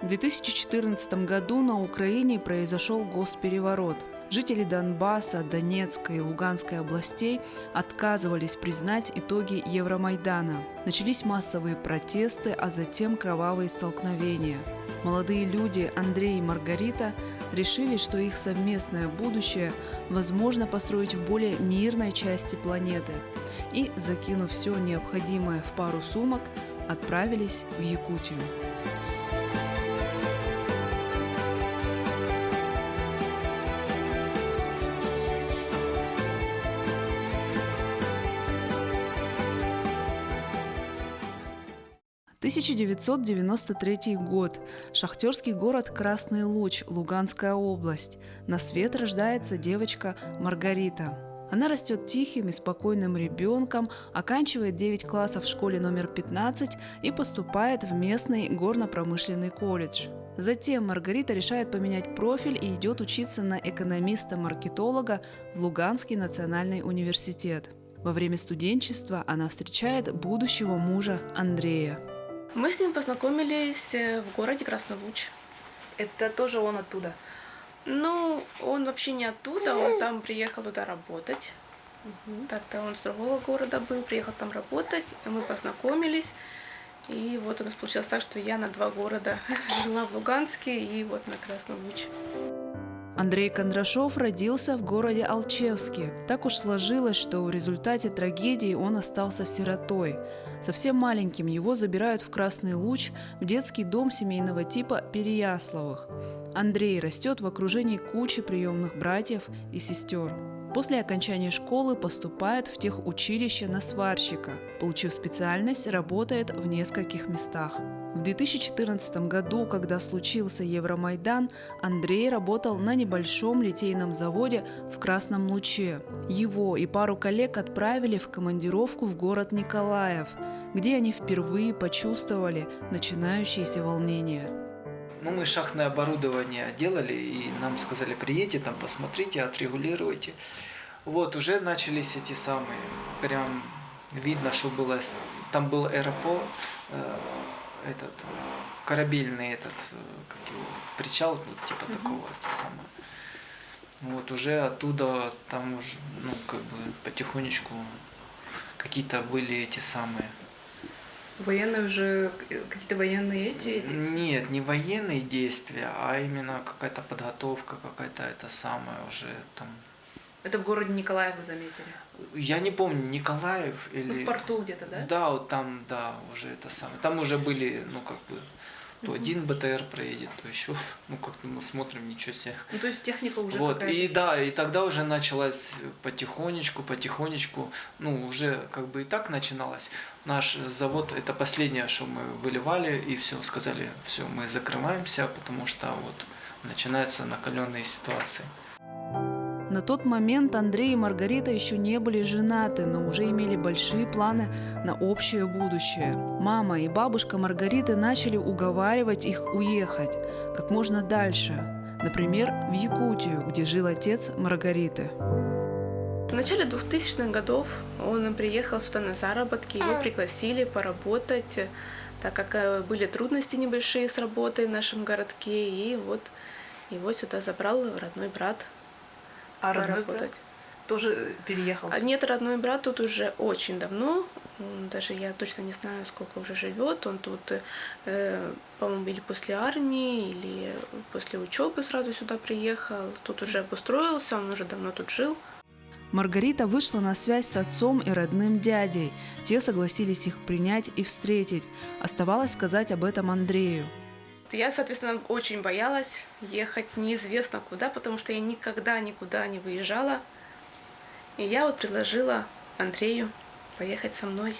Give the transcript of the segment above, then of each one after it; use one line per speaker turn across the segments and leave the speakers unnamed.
В 2014 году на Украине произошел госпереворот. Жители Донбасса, Донецкой и Луганской областей отказывались признать итоги Евромайдана. Начались массовые протесты, а затем кровавые столкновения. Молодые люди Андрей и Маргарита решили, что их совместное будущее возможно построить в более мирной части планеты. И, закинув все необходимое в пару сумок, отправились в Якутию. 1993 год. Шахтерский город Красный Луч, Луганская область. На свет рождается девочка Маргарита. Она растет тихим и спокойным ребенком, оканчивает 9 классов в школе номер 15 и поступает в местный горно-промышленный колледж. Затем Маргарита решает поменять профиль и идет учиться на экономиста-маркетолога в Луганский национальный университет. Во время студенчества она встречает будущего мужа Андрея.
Мы с ним познакомились в городе Красный Луч.
Это тоже он оттуда?
Ну, он вообще не оттуда, он там приехал туда работать. Так-то он с другого города был, приехал там работать, и мы познакомились. И вот у нас получилось так, что я на 2 города жила в Луганске и вот на Красном Луч.
Андрей Кондрашов родился в городе Алчевске. Так уж сложилось, что в результате трагедии он остался сиротой. Совсем маленьким его забирают в Красный Луч, в детский дом семейного типа Переяславых. Андрей растет в окружении кучи приемных братьев и сестер. После окончания школы поступает в техучилище на сварщика. Получив специальность, работает в нескольких местах. В 2014 году, когда случился Евромайдан, Андрей работал на небольшом литейном заводе в Красном Луче. Его и пару коллег отправили в командировку в город Николаев, где они впервые почувствовали начинающиеся волнения.
Мы шахтное оборудование делали, и нам сказали, приедьте, там посмотрите, отрегулируйте. Вот, уже начались эти самые, прям видно, что было, там был аэропорт, корабельный причал, типа такого, это самое. Вот, уже оттуда, там уже, потихонечку какие-то были эти самые.
Военные уже, какие-то военные действия?
Нет, не военные действия, а именно какая-то подготовка, какая-то это самое уже там.
Это в городе Николаев вы заметили?
Я не помню, Николаев или...
В порту где-то, да?
Да, вот там, да, уже это самое. Там уже были, то один БТР проедет, то еще, мы смотрим, ничего себе.
То есть техника уже
вот,
какая-то.
и да, и тогда уже началось потихонечку, уже и так начиналось. Наш завод, это последнее, что мы выливали, и все, сказали, все, мы закрываемся, потому что вот начинаются накаленные ситуации.
На тот момент Андрей и Маргарита еще не были женаты, но уже имели большие планы на общее будущее. Мама и бабушка Маргариты начали уговаривать их уехать как можно дальше, например, в Якутию, где жил отец Маргариты.
В начале 2000-х годов он приехал сюда на заработки, его пригласили поработать, так как были трудности небольшие с работой в нашем городке, и вот его сюда забрал родной брат.
А родной брат тоже переехал?
Нет, родной брат тут уже очень давно, даже я точно не знаю, сколько уже живет. Он тут, по-моему, или после армии, или после учебы сразу сюда приехал. Тут уже обустроился, он уже давно тут жил.
Маргарита вышла на связь с отцом и родным дядей. Те согласились их принять и встретить. Оставалось сказать об этом Андрею.
Я, соответственно, очень боялась ехать неизвестно куда, потому что я никогда никуда не выезжала. И я вот предложила Андрею поехать со мной.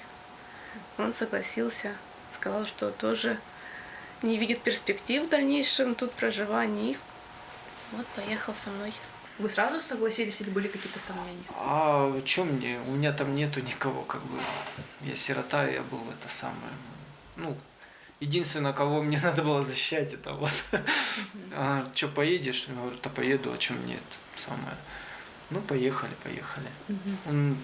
Он согласился, сказал, что тоже не видит перспектив в дальнейшем тут проживания. И вот поехал со мной.
Вы сразу согласились или были какие-то сомнения?
А что мне? У меня там нету никого, Я сирота, я был это самое. Единственное, кого мне надо было защищать, это вот. Что, поедешь? Я говорю, да поеду, а что мне это самое? Поехали. Он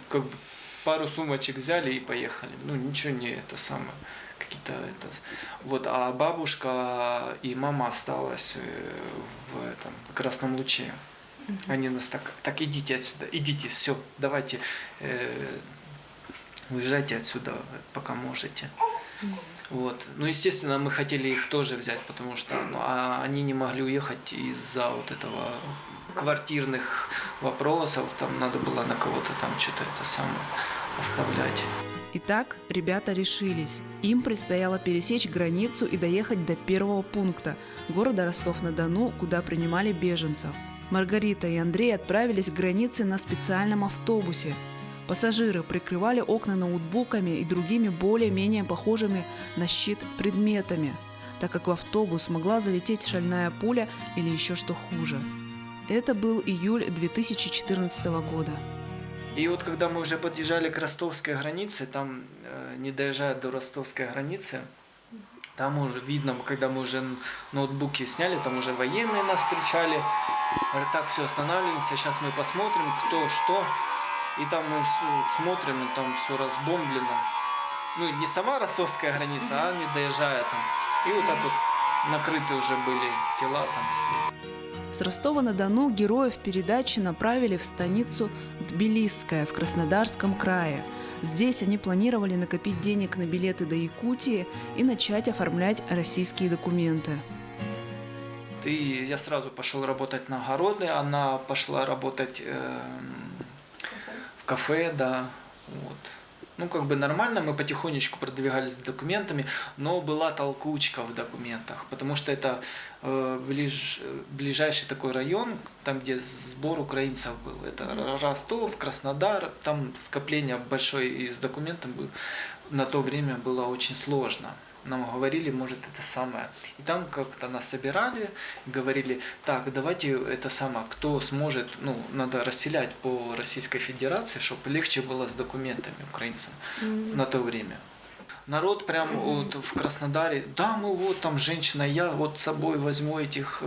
пару сумочек взяли и поехали. Ничего не это самое. какие-то это. Вот, а бабушка и мама осталась в этом Красном Луче. Они нас так идите отсюда, идите, все, давайте, уезжайте отсюда, пока можете. Вот. Ну, естественно, мы хотели их тоже взять, потому что они не могли уехать из-за вот этого квартирных вопросов, там надо было на кого-то там что-то это самое оставлять.
Итак, ребята решились. Им предстояло пересечь границу и доехать до первого пункта – города Ростов-на-Дону, куда принимали беженцев. Маргарита и Андрей отправились к границе на специальном автобусе. Пассажиры прикрывали окна ноутбуками и другими более-менее похожими на щит предметами, так как в автобус могла залететь шальная пуля или еще что хуже. Это был июль 2014 года.
И вот когда мы уже подъезжали к ростовской границе, там, не доезжая до ростовской границы, там уже видно, когда мы уже ноутбуки сняли, там уже военные нас встречали. Говорят, так, все, останавливаемся, сейчас мы посмотрим, кто что. И там мы смотрим, и там все разбомблено. Ну, не сама ростовская граница, а не доезжая там. И вот так вот накрыты уже были тела там все.
С Ростова-на-Дону героев передачи направили в станицу Тбилисская в Краснодарском крае. Здесь они планировали накопить денег на билеты до Якутии и начать оформлять российские документы.
И я сразу пошел работать на огороды, она пошла работать в кафе, да, вот. Ну, как бы нормально, мы потихонечку продвигались с документами, но была толкучка в документах, потому что это ближайший такой район, там, где сбор украинцев был. Это Ростов, Краснодар, там скопление большое и с документом на то время было очень сложно. Нам говорили, может, это самое. И там как-то нас собирали, говорили, так, давайте это самое, кто сможет, ну, надо расселять по Российской Федерации, чтобы легче было с документами украинцам на то время. Народ прям вот в Краснодаре, да, мы вот там женщина, я вот с собой возьму этих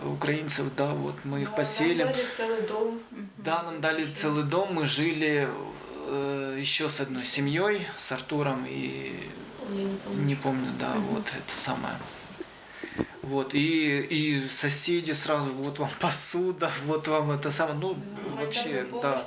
украинцев, да, вот мы их поселим.
Нам дали целый дом.
Да, нам дали целый дом, мы жили еще с одной семьей, с Артуром и не помню, да, вот это самое. Вот, и соседи сразу, вот вам посуда, вот вам это самое, ну, вообще, да,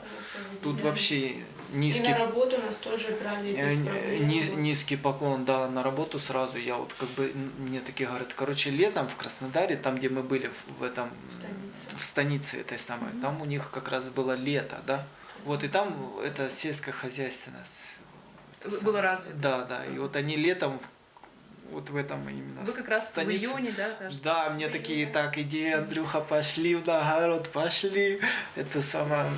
тут вообще низкий...
И на работу нас тоже брали без проблем.
Низкий поклон, да, на работу сразу, я вот как бы, мне такие говорят, короче, летом в Краснодаре, там, где мы были, в станице этой самой, там у них как раз было лето, да, вот, и там это сельскохозяйственность.
Было развито.
Да, да, и вот они летом, вот в этом именно
Вы как раз
станице.
в июне, да, кажется?
Да, мне такие, так, иди, Андрюха, пошли в огород, пошли, это самое...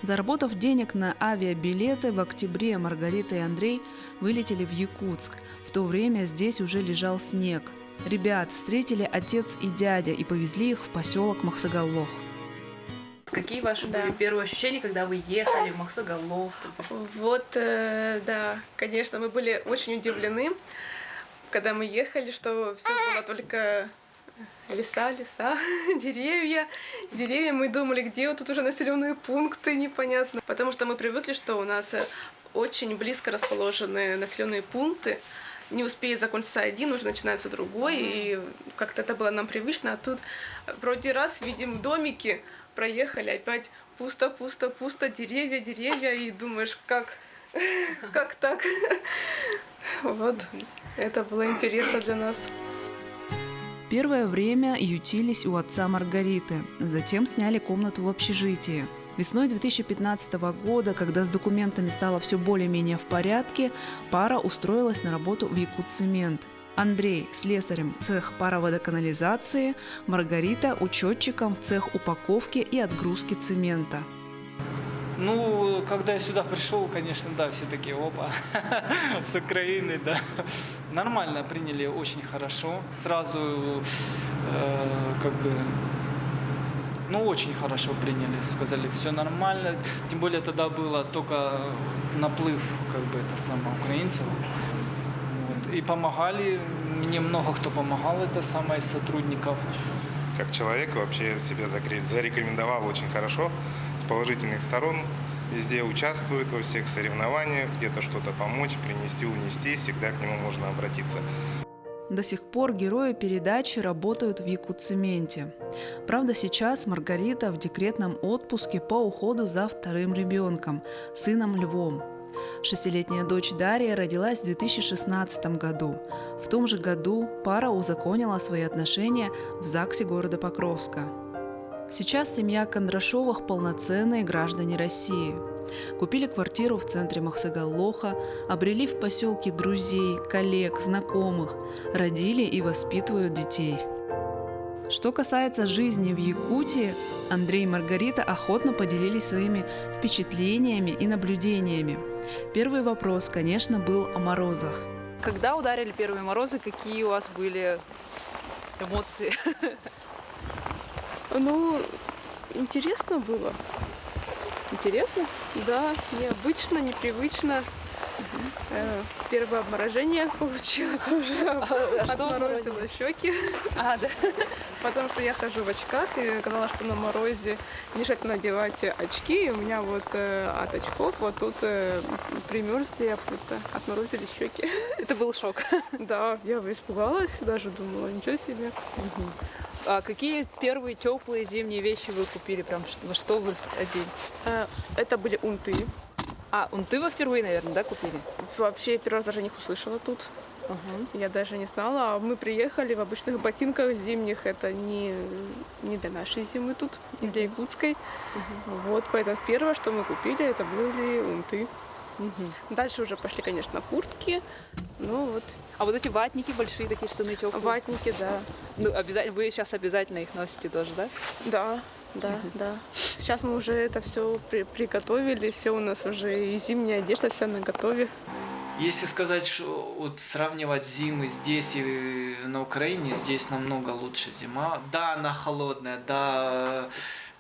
Заработав денег на авиабилеты, в октябре Маргарита и Андрей вылетели в Якутск. В то время здесь уже лежал снег. Ребят встретили отец и дядя и повезли их в поселок Махсоголох. Какие ваши были первые ощущения, когда вы ехали в Махсоголох?
Вот, да, конечно, мы были очень удивлены, когда мы ехали, что все было только леса, деревья. Мы думали, где вот тут уже населенные пункты, непонятно. Потому что мы привыкли, что у нас очень близко расположены населенные пункты. Не успеет закончиться один, уже начинается другой. И как-то это было нам привычно. А тут вроде раз видим домики, проехали, опять пусто, деревья. И думаешь, как так? Вот, это было интересно для нас.
Первое время ютились у отца Маргариты, затем сняли комнату в общежитии. Весной 2015 года, когда с документами стало все более-менее в порядке, пара устроилась на работу в Якутцемент. Андрей – слесарем в цех пароводоканализации, Маргарита – учетчиком в цех упаковки и отгрузки цемента.
Ну, когда я сюда пришел, конечно, да, все такие, опа, с Украины, да. Нормально приняли, очень хорошо. Сразу, как бы, ну, очень хорошо приняли, сказали, все нормально. Тем более тогда было только наплыв, как бы, это самое, украинцев. Вот. И помогали, мне много кто помогал, это самое, из сотрудников.
Как человек вообще себя зарекомендовал очень хорошо, с положительных сторон. везде участвует, во всех соревнованиях, где-то что-то помочь, принести, унести, всегда к нему можно обратиться.
До сих пор герои передачи работают в Якутцементе. Правда, сейчас Маргарита в декретном отпуске по уходу за вторым ребенком, сыном Львом. 6-летняя дочь Дарья родилась в 2016 году. В том же году пара узаконила свои отношения в ЗАГСе города Покровска. Сейчас семья Кондрашовых – полноценные граждане России. Купили квартиру в центре Махсагаллоха, обрели в поселке друзей, коллег, знакомых, родили и воспитывают детей. Что касается жизни в Якутии, Андрей и Маргарита охотно поделились своими впечатлениями и наблюдениями. Первый вопрос, конечно, был о морозах. Когда ударили первые морозы, какие у вас были эмоции?
Ну, интересно было. Интересно? Да, необычно, непривычно. Первое обморожение получила тоже, отморозила щеки.
Да.
Потому что я хожу в очках и сказала, что на морозе не желательно надевать очки. И у меня вот от очков вот тут примерзли, отморозили щеки.
Это был шок.
Да, я испугалась, даже думала, ничего себе.
А какие первые теплые зимние вещи вы купили? Прям во что вы одели?
Это были унты.
Унты вы впервые, наверное, да, купили?
Вообще первый раз даже о них услышала тут. Я даже не знала. А мы приехали в обычных ботинках зимних. Это не для нашей зимы тут, не для якутской. Вот, поэтому первое, что мы купили, это были унты. Дальше уже пошли, конечно, куртки. Ну вот.
А вот эти ватники большие, такие штаны теплые?
Ватники, да.
Ну, обязательно, вы сейчас обязательно их носите тоже, да?
Да. Сейчас мы уже это все приготовили, все у нас уже и зимняя одежда вся наготове.
Если сказать, что вот сравнивать зимы здесь и на Украине, здесь намного лучше зима. Да, она холодная, да,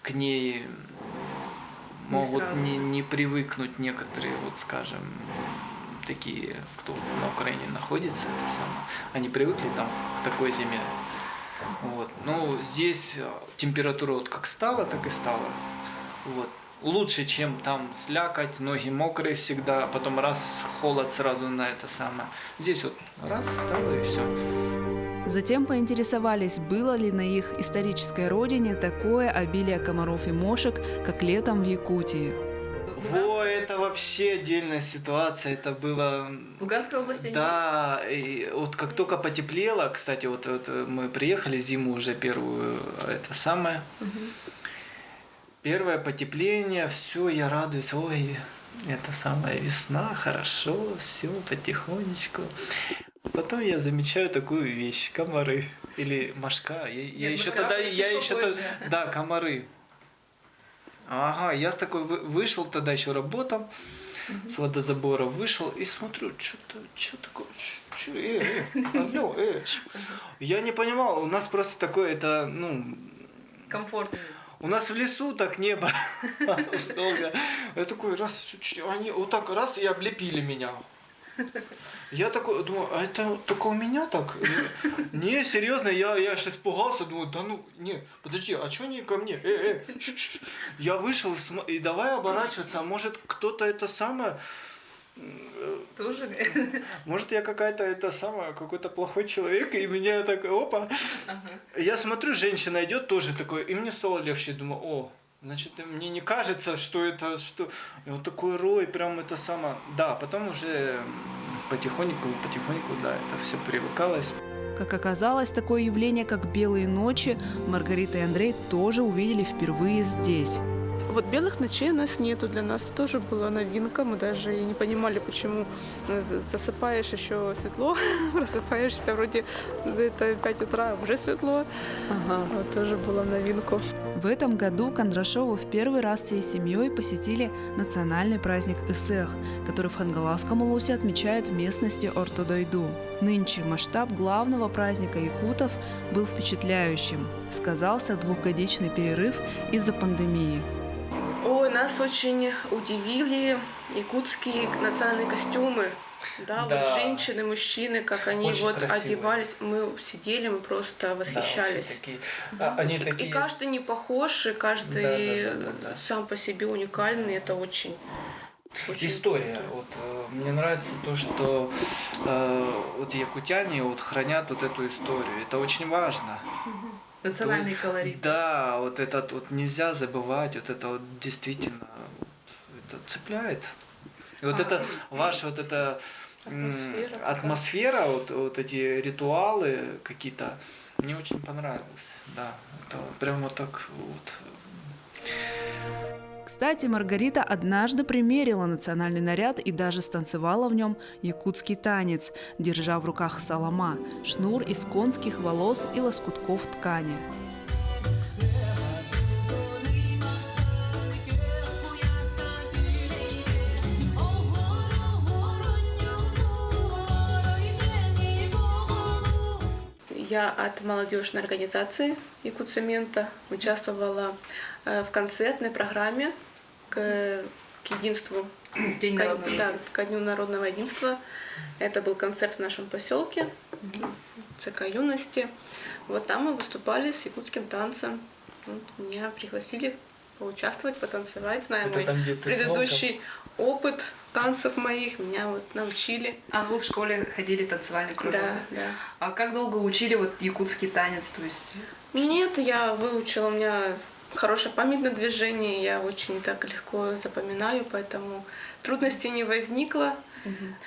к ней могут не привыкнуть некоторые, вот скажем, такие, кто на Украине находится, это самое. Они привыкли там к такой зиме. Вот. Но здесь температура вот как стала, так и стала. Вот. Лучше, чем там слякоть, ноги мокрые всегда, а потом раз холод сразу на это самое. Здесь вот раз стало и все.
Затем поинтересовались, было ли на их исторической родине такое обилие комаров и мошек, как летом в Якутии.
Это вообще отдельная ситуация. Это было...
В Луганской области?
Да, и вот как только потеплело, кстати, вот мы приехали зиму уже первую, это самое. Первое потепление, все, я радуюсь, ой, это самая весна, хорошо, все потихонечку. Потом я замечаю такую вещь, комары или мошка. Я еще тогда, да, комары. Ага, я такой вышел, тогда еще работал, с водозабора вышел и смотрю, что такое, алло, Я не понимал, у нас просто такое, это,
Комфортно.
У нас в лесу так небо долго. Я такой, они вот так раз и облепили меня. Я такой думаю, а это только у меня так? Не, серьезно, я аж испугался, думаю, да ну, не, подожди, а что они ко мне? Я вышел и давай оборачиваться, а может кто-то это самое...
Тоже?
Может я какой-то плохой человек, и меня так, опа. Я смотрю, женщина идет тоже такой, и мне стало легче, думаю, значит, мне не кажется, что это, что... И вот такой рой, прям это самое... Да, потом уже потихоньку, да, это все привыкалось.
Как оказалось, такое явление, как белые ночи, Маргарита и Андрей тоже увидели впервые здесь.
Вот белых ночей у нас нету, для нас это тоже была новинка, мы даже и не понимали, почему засыпаешь еще светло, просыпаешься вроде это 5 утра, уже светло, вот тоже была новинка.
В этом году Кондрашовы в первый раз всей семьей посетили национальный праздник Исех, который в Хангаласском улусе отмечают в местности Ортодойду. Нынче масштаб главного праздника якутов был впечатляющим. Сказался 2-годичный перерыв из-за пандемии.
Ой, Нас очень удивили якутские национальные костюмы. Да,
Да.
вот женщины, мужчины, как они
Очень
вот
красивые.
одевались. Мы сидели, мы просто
Да,
восхищались.
очень такие. Они
И
такие.
каждый не похож, и каждый
Да.
сам по себе уникальный. Это очень...
История. Вот, мне нравится то, что вот якутяне вот хранят вот эту историю. Это очень важно.
Национальный колорит.
Да, вот этот вот нельзя забывать, вот это вот действительно это цепляет. И вот это ваша вот эта атмосфера, вот эти ритуалы какие-то, мне очень понравилось. Да, это прям вот так вот.
Кстати, Маргарита однажды примерила национальный наряд и даже станцевала в нем якутский танец, держа в руках салама, шнур из конских волос и лоскутков ткани.
Я от молодежной организации Якутцемента участвовала в концертной программе к единству,
День народного
да, ко Дню народного единства. Это был концерт в нашем поселке, ЦК юности. Вот там мы выступали с якутским танцем. Вот меня пригласили поучаствовать, потанцевать, зная
Это
мой
там, где ты
предыдущий опыт танцев моих, меня вот научили.
А вы в школе ходили в танцевальный кружок?
Да.
А как долго учили вот якутский танец? То есть
Нет, я выучила, у меня хорошая память на движение, я очень так легко запоминаю, поэтому трудностей не возникло.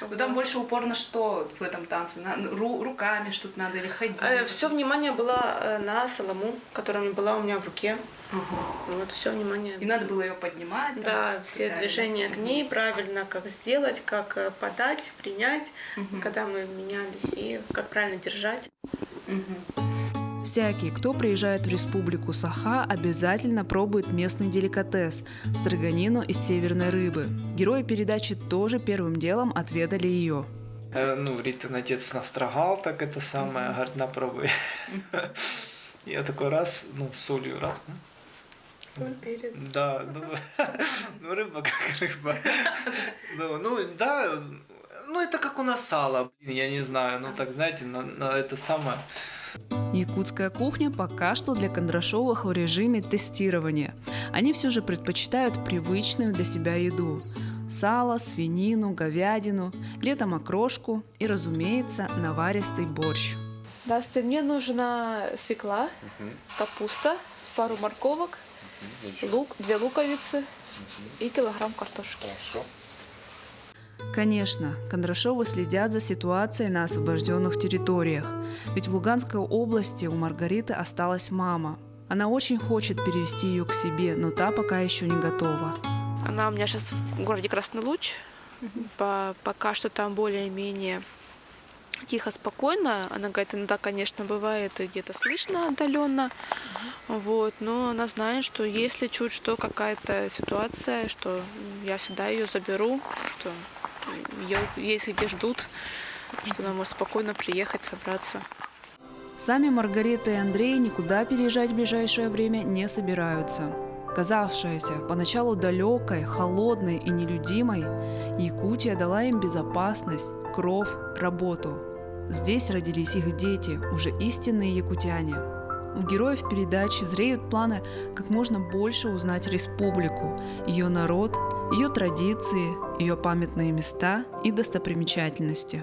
ну, там больше упор на что в этом танце? Руками что-то надо или ходить?
Все внимание было на солому, которая была у меня в руке. Вот все внимание.
И надо было ее поднимать? там,
Да, все
пытались.
движения к ней, правильно, как сделать, как подать, принять, когда мы менялись, и как правильно держать.
Всякий, кто приезжает в республику Саха, обязательно пробует местный деликатес – строганину из северной рыбы. Герои передачи тоже первым делом отведали ее.
Ну, Ритин отец настрогал, так это самое, говорит, на пробуй. Я такой раз, ну, солью раз.
Соль, перец.
Да, ну рыба как рыба. Ну, да, ну это как у нас сало, блин, я не знаю, ну так, знаете, но это самое.
Якутская кухня пока что для Кондрашовых в режиме тестирования. Они все же предпочитают привычную для себя еду. Сало, свинину, говядину, летом окрошку и, разумеется, наваристый борщ.
Здравствуйте, мне нужна свекла, капуста, пару морковок, лук, 2 луковицы и килограмм картошки.
Конечно, Кондрашовы следят за ситуацией на освобожденных территориях. Ведь в Луганской области у Маргариты осталась мама. Она очень хочет перевести ее к себе, но та пока еще не готова.
Она у меня сейчас в городе Красный Луч. Пока что там более-менее тихо, спокойно. Она говорит, иногда, конечно, бывает и где-то слышно отдаленно. Вот, но она знает, что если чуть что, какая-то ситуация, что я сюда ее заберу, что ее есть где ждут, что она может спокойно приехать, собраться.
Сами Маргарита и Андрей никуда переезжать в ближайшее время не собираются. Казавшаяся поначалу далекой, холодной и нелюдимой, Якутия дала им безопасность, кров, работу. Здесь родились их дети, уже истинные якутяне. У героев передачи зреют планы как можно больше узнать республику, ее народ, ее традиции, ее памятные места и достопримечательности.